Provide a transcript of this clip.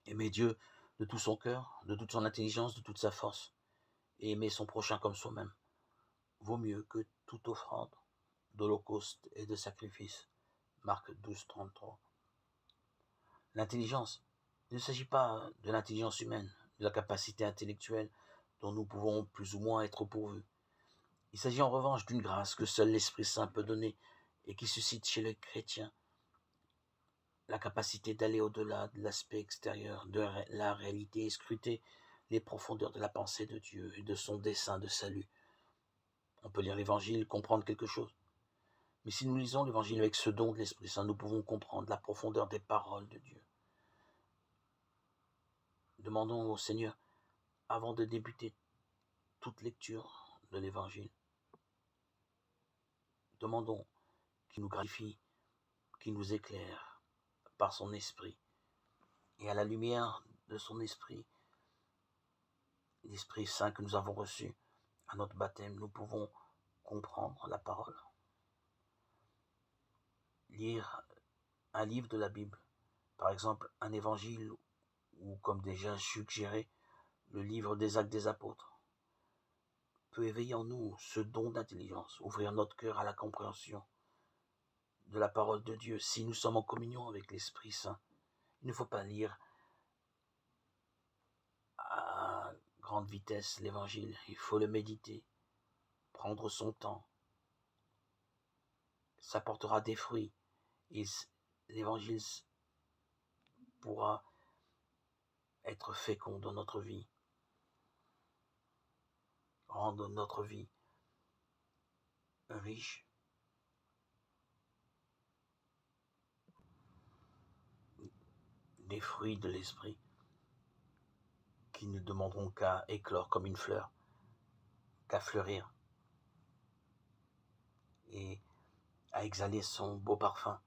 Aimer Dieu de tout son cœur, de toute son intelligence, de toute sa force, et aimer son prochain comme soi-même, vaut mieux que toute offrande d'holocauste et de sacrifice. Marc 12, 33. L'intelligence. Il ne s'agit pas de l'intelligence humaine, de la capacité intellectuelle dont nous pouvons plus ou moins être pourvus. Il s'agit en revanche d'une grâce que seul l'Esprit Saint peut donner et qui suscite chez le chrétien la capacité d'aller au-delà de l'aspect extérieur de la réalité et scruter les profondeurs de la pensée de Dieu et de son dessein de salut. On peut lire l'Évangile, comprendre quelque chose. Mais si nous lisons l'Évangile avec ce don de l'Esprit Saint, nous pouvons comprendre la profondeur des paroles de Dieu. Demandons au Seigneur, avant de débuter toute lecture de l'Évangile, demandons qu'il nous gratifie, qu'il nous éclaire par son Esprit. Et à la lumière de son Esprit, l'Esprit Saint que nous avons reçu à notre baptême, nous pouvons comprendre la parole. Lire un livre de la Bible, par exemple un évangile ou, comme déjà suggéré, le livre des Actes des Apôtres, peut éveiller en nous ce don d'intelligence, ouvrir notre cœur à la compréhension de la parole de Dieu si nous sommes en communion avec l'Esprit Saint. Il ne faut pas lire à grande vitesse l'évangile, il faut le méditer, prendre son temps. Ça portera des fruits et l'évangile pourra être fécond dans notre vie, rendre notre vie riche, des fruits de l'esprit qui ne demanderont qu'à éclore comme une fleur, qu'à fleurir et à exhaler son beau parfum.